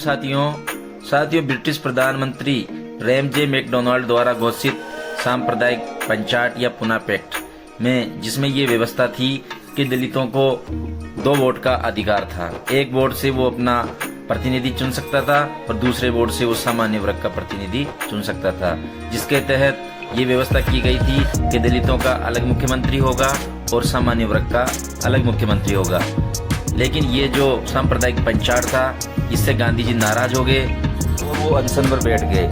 साथियों ब्रिटिश प्रधानमंत्री Ramsay McDonald द्वारा घोषित सांप्रदायिक पंचायत या पुना पैक्ट में, जिसमें ये व्यवस्था थी कि दलितों को 2 वोट का अधिकार था। एक वोट से वो अपना प्रतिनिधि चुन सकता था और दूसरे वोट से वो सामान्य वर्ग का प्रतिनिधि चुन सकता था, जिसके तहत ये व्यवस्था की गई थी कि दलितों का अलग मुख्यमंत्री होगा और सामान्य वर्ग का अलग मुख्यमंत्री होगा। लेकिन ये जो सांप्रदायिक पंचायत था, इससे गांधी जी नाराज हो गए और वो अनशन पर बैठ गए।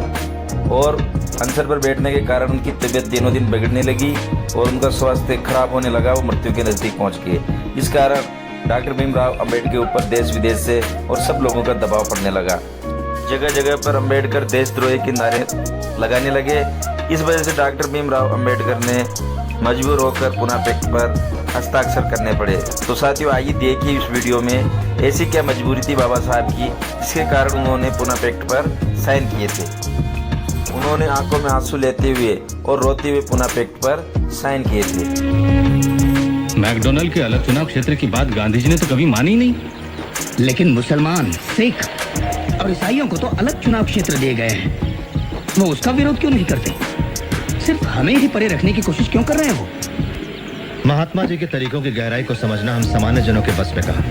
और अनशन पर बैठने के कारण उनकी तबीयत दिनों दिन बिगड़ने लगी और उनका स्वास्थ्य खराब होने लगा, वो मृत्यु के नजदीक पहुंच गए। इस कारण डॉक्टर भीमराव अंबेडकर के ऊपर देश विदेश से और सब लोगों का दबाव पड़ने लगा। जगह जगह पर अंबेडकर देशद्रोही के नारे लगाने लगे। इस वजह से डॉक्टर भीमराव अंबेडकर ने मजबूर होकर पुना पैक्ट पर हस्ताक्षर करने पड़े। तो साथियों, आइए देखिए इस वीडियो में ऐसी क्या मजबूरी थी बाबा साहब की, जिसके कारण उन्होंने पुना पैक्ट पर साइन किए थे। उन्होंने आंखों में आंसू लेते हुए और रोते हुए पुना पैक्ट पर साइन किए थे। मैकडोनल्ड के अलग चुनाव क्षेत्र की बात गांधी जी ने तो कभी मानी नहीं। लेकिन मुसलमान, सिख और ईसाइयों को तो अलग चुनाव क्षेत्र दिए गए हैं। वो उसका विरोध क्यों नहीं करते? सिर्फ हमें ही परे रखने की कोशिश क्यों कर रहे हैं वो? महात्मा जी के तरीकों की गहराई को समझना हम सामान्य जनों के बस में कहा।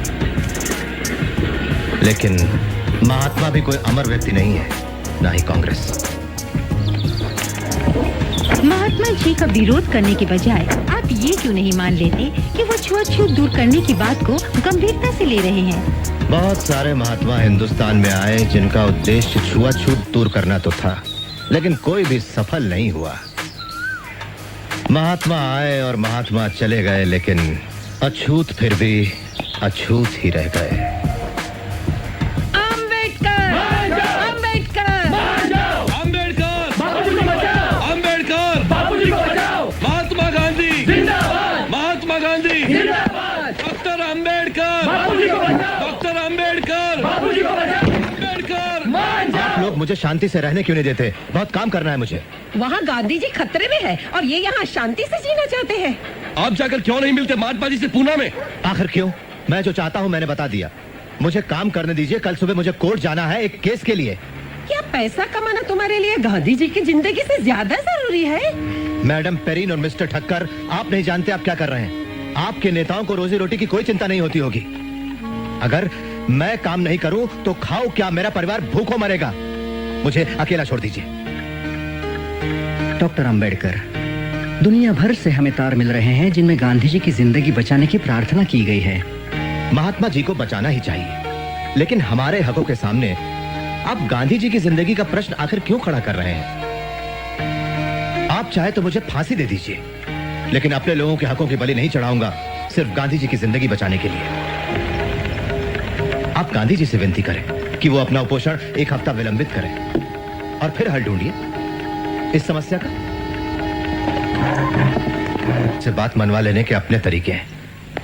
लेकिन महात्मा भी कोई अमर व्यक्ति नहीं है, ना ही कांग्रेस। महात्मा जी का विरोध करने के बजाय आप ये क्यों नहीं मान लेते कि वो छुआछूत दूर करने की बात को गंभीरता से ले रहे हैं? बहुत सारे महात्मा हिंदुस्तान में आए जिनका उद्देश्य छुआछूत दूर करना तो था, लेकिन कोई भी सफल नहीं हुआ। महात्मा आए और महात्मा चले गए, लेकिन अछूत फिर भी अछूत ही रह गए। Doctor Ambedkar, doctor Ambedkar, Ambedkar. आप लोग मुझे शांति से रहने क्यों नहीं देते? बहुत काम करना है मुझे। वहाँ गांधी जी खतरे में है और ये यहाँ शांति से जीना चाहते हैं। आप जाकर क्यों नहीं मिलते महात्मा जी से पूना में? आखिर क्यों? मैं जो चाहता हूँ मैंने बता दिया। मुझे काम करने दीजिए। कल सुबह मुझे कोर्ट जाना है एक केस के लिए। क्या पैसा कमाना तुम्हारे लिए गांधी जी की जिंदगी से ज्यादा जरूरी है? मैडम पेरीन और मिस्टर ठक्कर, आप नहीं जानते आप क्या कर रहे हैं। आपके नेताओं को रोजी रोटी की कोई चिंता नहीं होती होगी। अगर मैं काम नहीं करूं तो खाओ क्या, मेरा परिवार भूखों मरेगा। मुझे अकेला छोड़ दीजिए। डॉक्टर अंबेडकर, दुनिया भर से हमें तार मिल रहे हैं जिनमें गांधी जी की जिंदगी बचाने की प्रार्थना की गई है। महात्मा जी को बचाना ही चाहिए, लेकिन हमारे हकों के सामने आप गांधी जी की जिंदगी का प्रश्न आखिर क्यों खड़ा कर रहे हैं? आप चाहे तो मुझे फांसी दे दीजिए, लेकिन अपने लोगों के हकों की बलि नहीं चढ़ाऊंगा सिर्फ गांधी जी की जिंदगी बचाने के लिए। आप गांधी जी से विनती करें कि वो अपना उपोषण 1 हफ्ता विलंबित करें और फिर हल ढूंढिए इस समस्या का। से बात मनवा लेने के अपने तरीके हैं,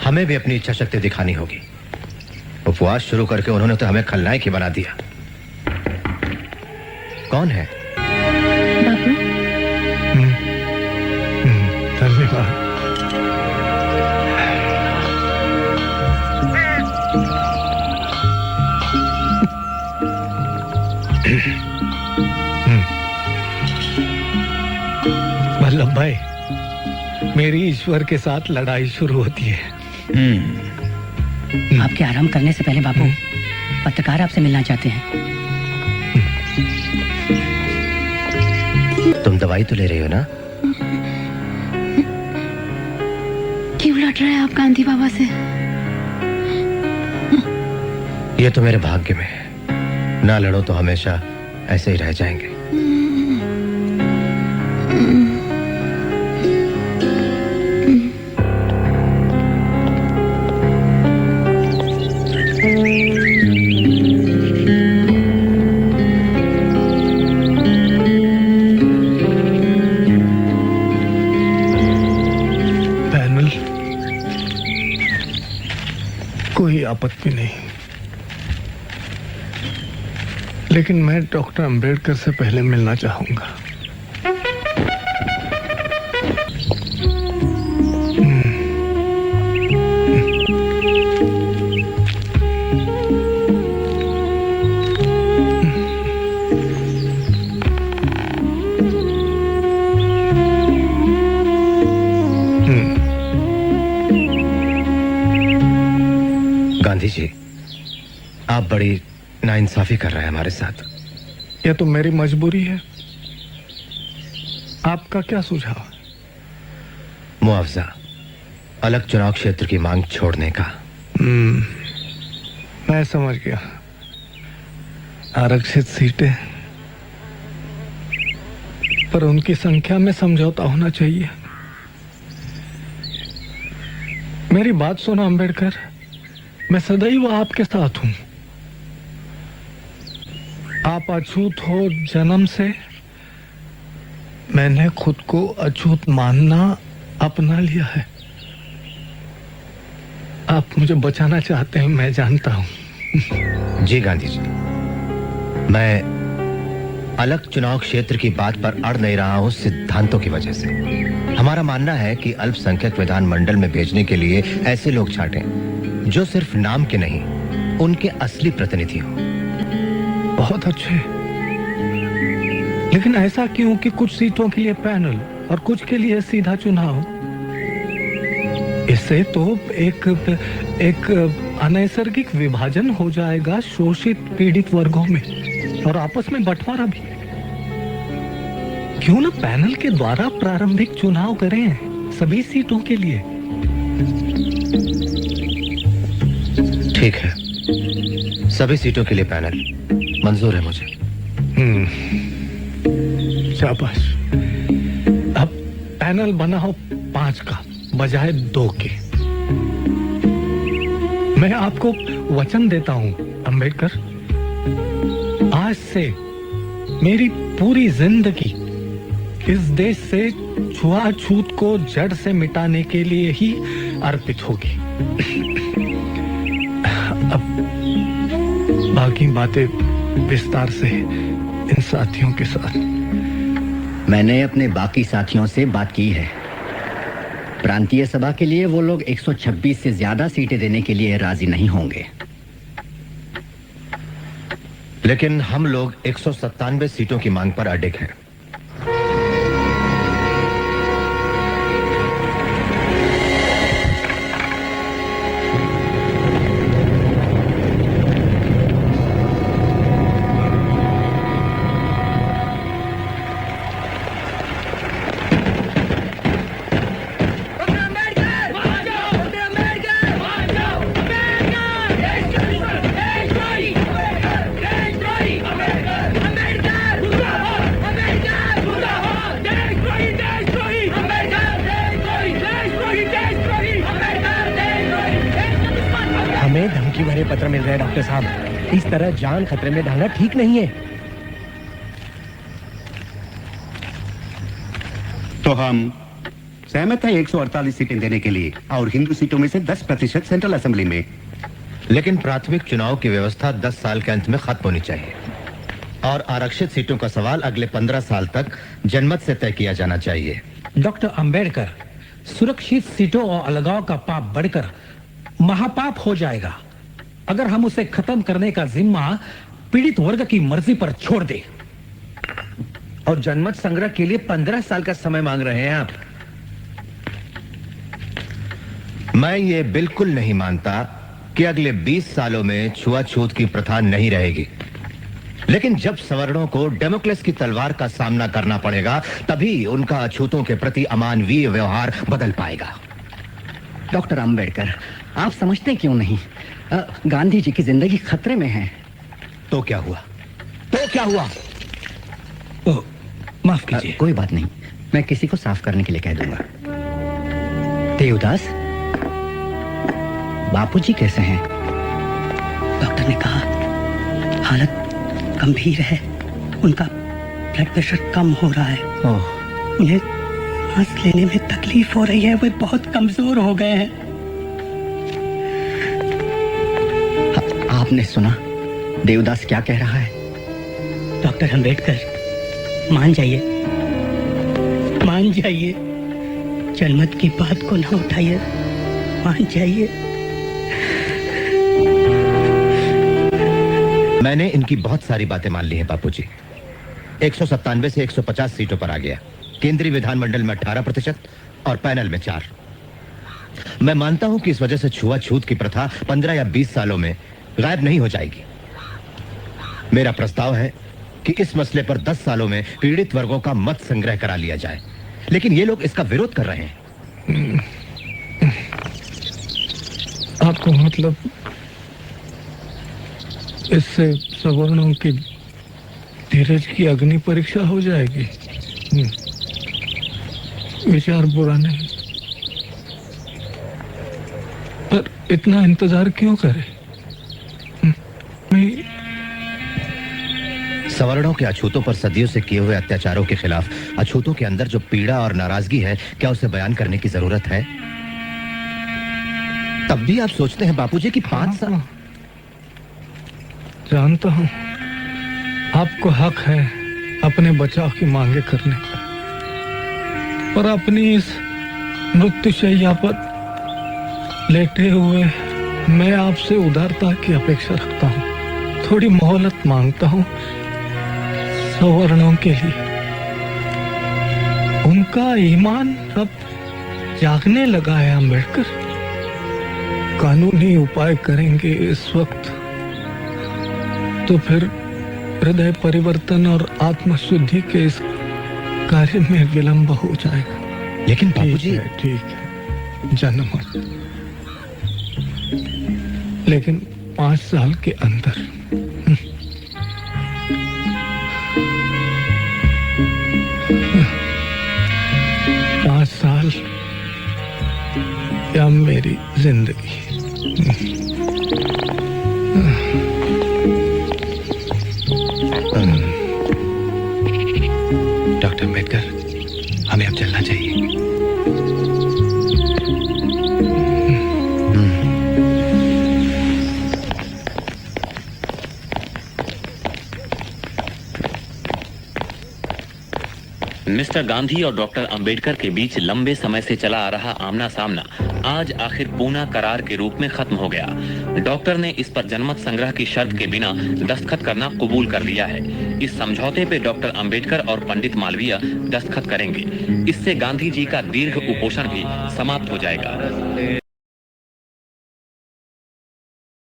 हमें भी अपनी इच्छा शक्ति दिखानी होगी। उपवास शुरू करके उन्होंने तो हमें खलनायक ही बना दिया। कौन है? बापू, धन्यवाद। वल्लभ भाई, मेरी ईश्वर के साथ लड़ाई शुरू होती है। आपके आराम करने से पहले बापू, पत्रकार आपसे मिलना चाहते हैं। तुम दवाई तो ले रही हो ना? क्यों लड़ रहे हैं आप गांधी बाबा से? ये तो मेरे भाग्य में है। ना लड़ो तो हमेशा ऐसे ही रह जाएंगे। कोई आपत्ति नहीं, लेकिन मैं डॉक्टर अंबेडकर से पहले मिलना चाहूंगा। आप बड़ी नाइंसाफी कर रहे हैं हमारे साथ। यह तो मेरी मजबूरी है। आपका क्या सुझाव है? मुआवजा, अलग चुनाव क्षेत्र की मांग छोड़ने का। मैं समझ गया। आरक्षित सीटें, पर उनकी संख्या में समझौता होना चाहिए। मेरी बात सुनो अंबेडकर, मैं सदैव आपके साथ हूं। आप अछूत हो जन्म से, मैंने खुद को अछूत मानना अपना लिया है। आप मुझे बचाना चाहते हैं, मैं जानता हूं। जी गांधी जी, मैं अलग चुनाव क्षेत्र की बात पर अड़ नहीं रहा हूं सिद्धांतों की वजह से। हमारा मानना है कि अल्पसंख्यक विधानमंडल में भेजने के लिए ऐसे लोग छांटें जो सिर्फ नाम के नहीं, उनके असली प्रतिनिधि हो। बहुत अच्छे, लेकिन ऐसा क्यों कि कुछ सीटों के लिए पैनल और कुछ के लिए सीधा चुनाव? इससे तो एक अनैसर्गिक विभाजन हो जाएगा शोषित पीड़ित वर्गों में, और आपस में बंटवारा भी। क्यों ना पैनल के द्वारा प्रारंभिक चुनाव करें सभी सीटों के लिए? ठीक है, सभी सीटों के लिए पैनल मंजूर है मुझे। शाबाश। अब पैनल बनाओ 5 का बजाय 2 के। मैं आपको वचन देता हूं अंबेडकर, आज से मेरी पूरी जिंदगी इस देश से छुआछूत को जड़ से मिटाने के लिए ही अर्पित होगी। अब बाकी बातें विस्तार से इन साथियों के साथ। मैंने अपने बाकी साथियों से बात की है। प्रांतीय सभा के लिए वो लोग 126 से ज्यादा सीटें देने के लिए राजी नहीं होंगे, लेकिन हम लोग 197 सीटों की मांग पर अडिग हैं। हमें धमकी भरे पत्र मिल रहे हैं डॉक्टर साहब। इस तरह जान खतरे में डालना ठीक नहीं है। तो हम सहमत हैं 148 सीटें देने के लिए, और हिंदू सीटों में से 10% सेंट्रल असेंबली में। लेकिन प्राथमिक चुनाव की व्यवस्था 10 साल के अंत में खत्म होनी चाहिए, और आरक्षित सीटों का सवाल अगले 15 साल तक जनमत से तय किया जाना चाहिए। डॉक्टर अंबेडकर, सुरक्षित सीटों और अलगाव का पाप बढ़कर महापाप हो जाएगा अगर हम उसे खत्म करने का जिम्मा पीड़ित वर्ग की मर्जी पर छोड़ दे। और जनमत संग्रह के लिए 15 साल का समय मांग रहे हैं आप। मैं ये बिल्कुल नहीं मानता कि अगले 20 सालों में छुआछूत की प्रथा नहीं रहेगी, लेकिन जब सवर्णों को डेमोक्रेस की तलवार का सामना करना पड़ेगा, तभी उनका अछूतों के प्रति अमानवीय व्यवहार बदल पाएगा। डॉक्टर अंबेडकर, आप समझते क्यों नहीं? गांधी जी की जिंदगी खतरे में है। तो क्या हुआ? माफ कीजिए। कोई बात नहीं, मैं किसी को साफ करने के लिए कह दूंगा। देवदास, बापूजी कैसे हैं? डॉक्टर ने कहा हालत गंभीर है, उनका ब्लड प्रेशर कम हो रहा है। उन्हें सांस लेने में तकलीफ हो रही है, वे बहुत कमजोर हो गए हैं। आपने सुना देवदास क्या कह रहा है? डॉक्टर अंबेडकर, मान जाइए, जनमत की बात को ना उठाइए, मान जाइए। मैंने इनकी बहुत सारी बातें मान ली हैं बापूजी। 197 से 150 सीटों पर आ गया, केंद्रीय विधानमंडल में 18% और पैनल में 4। मैं मानता हूं कि इस वजह से छुआछूत की प्रथा 15 या 20 सालों में गायब नहीं हो जाएगी। मेरा प्रस्ताव है कि इस मसले पर 10 सालों में पीड़ित वर्गों का मत संग्रह करा लिया जाए, लेकिन ये लोग इसका विरोध कर रहे हैं। आपको मतलब इससे सवर्णों की धीरज की अग्नि परीक्षा हो जाएगी? विचार बुरा नहीं, पर इतना इंतजार क्यों करें? सवर्णों के अछूतों पर सदियों से किए हुए अत्याचारों के खिलाफ अछूतों के अंदर जो पीड़ा और नाराजगी है, क्या उसे बयान करने की जरूरत है? तब भी आप सोचते हैं बापूजी कि 5 साल। जानता हूं आपको हक है अपने बचाव की मांगे करने का, पर अपनी इस मृत्युशैया पर लेटे हुए मैं आपसे उदारता की अपेक्षा रखता हूं। थोड़ी मोहलत मांगता हूं सवर्णों के लिए। उनका ईमान अब जागने लगा है अम्बेडकर। कानूनी उपाय करेंगे इस वक्त तो फिर हृदय परिवर्तन और आत्मशुद्धि के इस कार्य में विलंब हो जाएगा। लेकिन बाबूजी, ठीक है जन्म, लेकिन 5 साल के अंदर। 5 साल या मेरी जिंदगी। डॉक्टर अम्बेडकर, हमें अब चलना चाहिए। मिस्टर गांधी और डॉक्टर अंबेडकर के बीच लंबे समय से चला आ रहा आमना सामना आज आखिर पूना करार के रूप में खत्म हो गया। डॉक्टर ने इस पर जनमत संग्रह की शर्त के बिना दस्तखत करना कबूल कर लिया है। इस समझौते पे डॉक्टर अंबेडकर और पंडित मालवीय दस्तखत करेंगे। इससे गांधी जी का दीर्घ उपोषण भी समाप्त हो जाएगा।